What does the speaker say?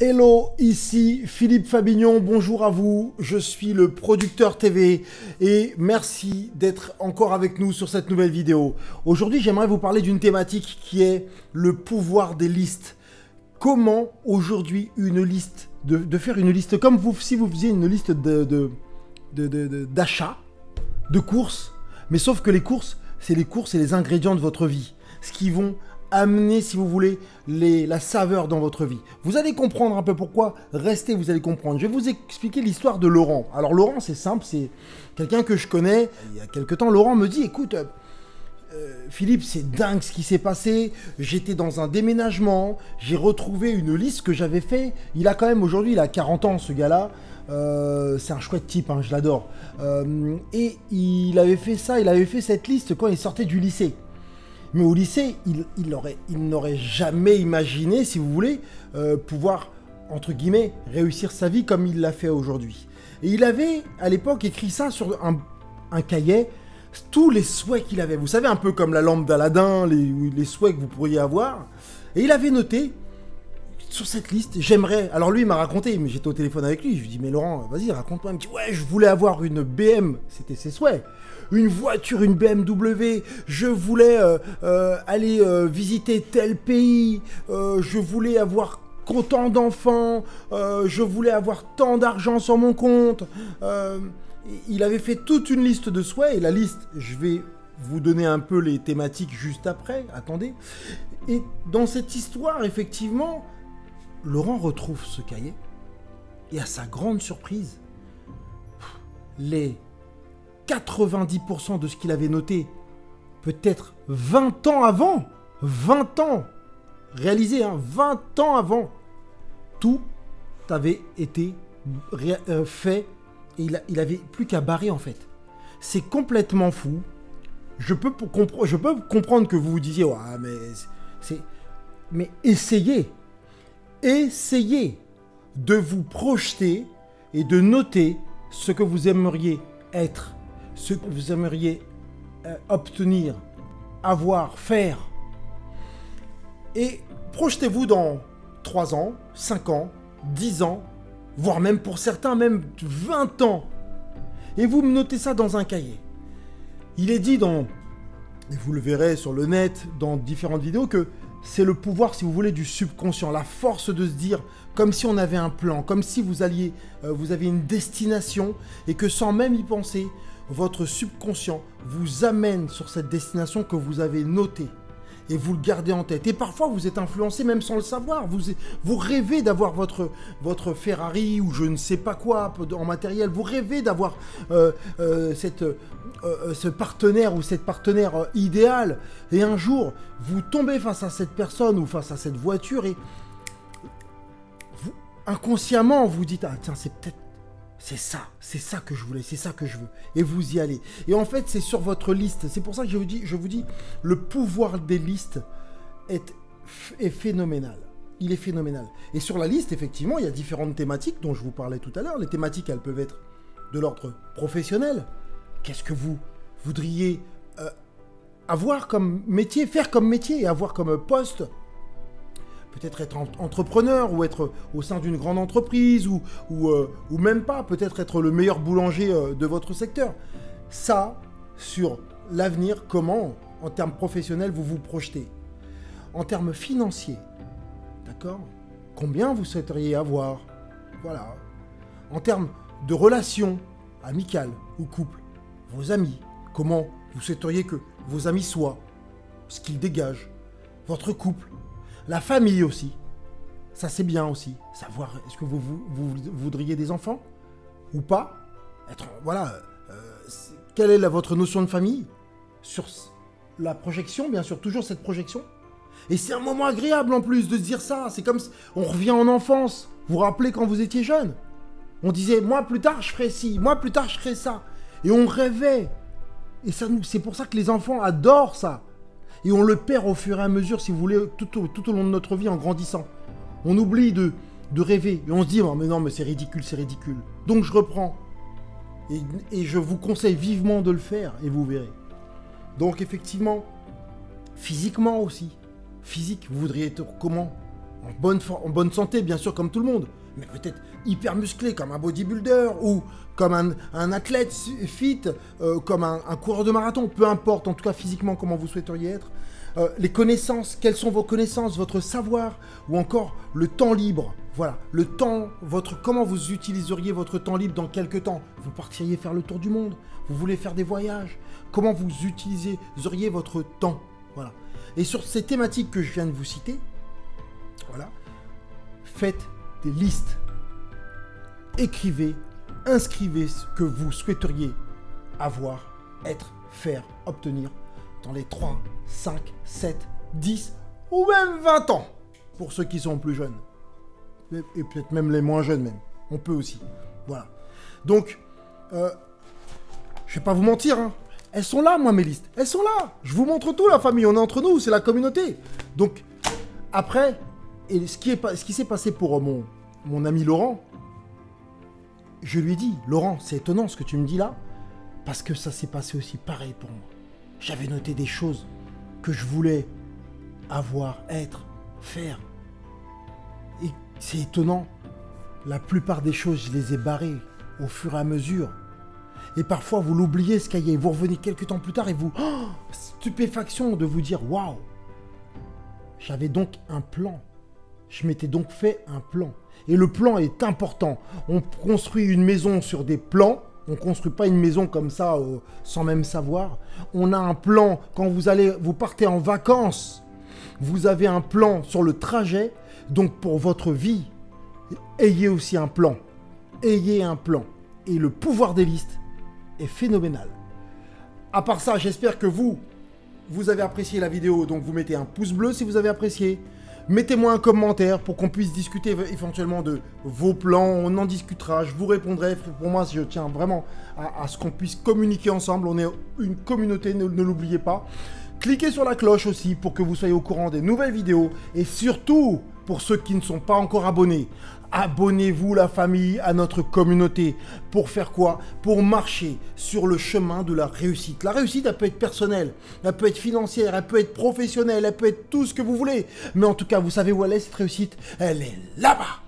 Hello, ici Philippe Fabignon, bonjour à vous, je suis le producteur TV et merci d'être encore avec nous sur cette nouvelle vidéo. Aujourd'hui, j'aimerais vous parler d'une thématique qui est le pouvoir des listes. Comment aujourd'hui une liste, de faire une liste comme vous, si vous faisiez une liste d'achats, de courses, mais sauf que les courses et les ingrédients de votre vie, ce qui vont amener, si vous voulez, la saveur dans votre vie. Vous allez comprendre un peu pourquoi. Restez, vous allez comprendre. Je vais vous expliquer l'histoire de Laurent. Alors Laurent, c'est simple, c'est quelqu'un que je connais. Il y a quelques temps, Laurent me dit, écoute, Philippe, c'est dingue ce qui s'est passé. J'étais dans un déménagement, j'ai retrouvé une liste que j'avais fait. Il a quand même, aujourd'hui, il a 40 ans, ce gars-là. C'est un chouette type, hein, je l'adore. Et il avait fait ça, il avait fait cette liste quand il sortait du lycée. Mais au lycée, il n'aurait jamais imaginé, si vous voulez, pouvoir, entre guillemets, réussir sa vie comme il l'a fait aujourd'hui. Et il avait, à l'époque, écrit ça sur un cahier, tous les souhaits qu'il avait. Vous savez, un peu comme la lampe d'Aladin, les souhaits que vous pourriez avoir. Et il avait noté, sur cette liste, j'aimerais... Alors lui, il m'a raconté, mais j'étais au téléphone avec lui, je lui dis, mais Laurent, vas-y, raconte-moi. Il me dit, ouais, je voulais avoir une BM, c'était ses souhaits. Une voiture, une BMW, je voulais aller visiter tel pays, je voulais avoir autant d'enfants, je voulais avoir tant d'argent sur mon compte. Il avait fait toute une liste de souhaits, et la liste, je vais vous donner un peu les thématiques juste après, attendez. Et dans cette histoire, effectivement, Laurent retrouve ce cahier, et à sa grande surprise, les 90% de ce qu'il avait noté, peut-être 20 ans avant, 20 ans, réalisé, hein, 20 ans avant, tout avait été fait et il avait plus qu'à barrer en fait. C'est complètement fou. Je peux comprendre que vous vous disiez, ouais, mais essayez de vous projeter et de noter ce que vous aimeriez être, ce que vous aimeriez obtenir, avoir, faire. Et projetez-vous dans 3 ans, 5 ans, 10 ans, voire même pour certains, même 20 ans. Et vous me notez ça dans un cahier. Il est dit et vous le verrez sur le net, dans différentes vidéos, que c'est le pouvoir, si vous voulez, du subconscient, la force de se dire, comme si on avait un plan, comme si vous aviez une destination, et que sans même y penser, votre subconscient vous amène sur cette destination que vous avez notée, et vous le gardez en tête. Et parfois, vous êtes influencé même sans le savoir. Vous rêvez d'avoir votre Ferrari ou je ne sais pas quoi en matériel. Vous rêvez d'avoir ce partenaire ou cette partenaire idéale. Et un jour, vous tombez face à cette personne ou face à cette voiture et vous, inconsciemment, vous dites « Ah tiens, c'est ça que je voulais, c'est ça que je veux. » Et vous y allez. Et en fait, c'est sur votre liste. C'est pour ça que je vous dis, le pouvoir des listes est phénoménal. Il est phénoménal. Et sur la liste, effectivement, il y a différentes thématiques dont je vous parlais tout à l'heure. Les thématiques, elles peuvent être de l'ordre professionnel. Qu'est-ce que vous voudriez avoir comme métier, faire comme métier et avoir comme poste ? Peut-être être entrepreneur ou être au sein d'une grande entreprise ou même pas, peut-être être le meilleur boulanger de votre secteur. Ça, sur l'avenir, comment, en termes professionnels, vous vous projetez. En termes financiers, d'accord ? Combien vous souhaiteriez avoir ? Voilà. En termes de relations amicales ou couple, vos amis, comment vous souhaiteriez que vos amis soient, ce qu'ils dégagent, votre couple. La famille aussi, ça c'est bien aussi. Savoir, est-ce que vous voudriez des enfants ou pas ? Voilà, quelle est votre notion de famille ? Sur la projection, bien sûr, toujours cette projection. Et c'est un moment agréable en plus de se dire ça. C'est comme si on revient en enfance. Vous vous rappelez quand vous étiez jeune ? On disait, moi plus tard je ferai ci, moi plus tard je ferai ça. Et on rêvait. Et c'est pour ça que les enfants adorent ça. Et on le perd au fur et à mesure, si vous voulez, tout au long de notre vie en grandissant. On oublie de rêver. Et on se dit, oh, mais non, mais c'est ridicule, c'est ridicule. Donc je reprends. Et je vous conseille vivement de le faire, et vous verrez. Donc effectivement, physiquement aussi. Physique, vous voudriez être comment ? en bonne santé, bien sûr, comme tout le monde, mais peut-être hyper musclé, comme un bodybuilder, ou comme un athlète fit, comme un coureur de marathon, peu importe, en tout cas physiquement, comment vous souhaiteriez être. Les connaissances, quelles sont vos connaissances, votre savoir, ou encore le temps libre. Voilà, le temps, comment vous utiliseriez votre temps libre dans quelques temps? Vous partiriez faire le tour du monde, vous voulez faire des voyages, comment vous utiliseriez votre temps? Voilà. Et sur ces thématiques que je viens de vous citer, voilà, faites des listes, écrivez, inscrivez ce que vous souhaiteriez avoir, être, faire, obtenir dans les 3, 5, 7, 10 ou même 20 ans, pour ceux qui sont plus jeunes. Et peut-être même les moins jeunes même. On peut aussi. Voilà. Donc, je vais pas vous mentir, hein. Elles sont là, moi, mes listes. Elles sont là. Je vous montre tout, la famille. On est entre nous, c'est la communauté. Donc, après, et ce qui s'est passé pour mon ami Laurent, je lui ai dit, Laurent, c'est étonnant ce que tu me dis là, parce que ça s'est passé aussi pareil pour moi. J'avais noté des choses que je voulais avoir, être, faire. Et c'est étonnant, la plupart des choses, je les ai barrées au fur et à mesure. Et parfois, vous l'oubliez ce cahier. Vous revenez quelques temps plus tard et vous... Oh, stupéfaction de vous dire, waouh! J'avais donc un plan. Je m'étais donc fait un plan. Et le plan est important. On construit une maison sur des plans. On ne construit pas une maison comme ça sans même savoir. On a un plan quand vous partez en vacances. Vous avez un plan sur le trajet. Donc pour votre vie, ayez aussi un plan. Ayez un plan. Et le pouvoir des listes est phénoménal. À part ça, j'espère que vous avez apprécié la vidéo. Donc vous mettez un pouce bleu si vous avez apprécié. Mettez-moi un commentaire pour qu'on puisse discuter éventuellement de vos plans. On en discutera, je vous répondrai. Pour moi, je tiens vraiment à ce qu'on puisse communiquer ensemble. On est une communauté, ne l'oubliez pas. Cliquez sur la cloche aussi pour que vous soyez au courant des nouvelles vidéos. Et surtout, pour ceux qui ne sont pas encore abonnés, abonnez-vous la famille à notre communauté. Pour faire quoi? Pour marcher sur le chemin de la réussite. La réussite, elle peut être personnelle, elle peut être financière, elle peut être professionnelle, elle peut être tout ce que vous voulez. Mais en tout cas, vous savez où elle est cette réussite? Elle est là-bas.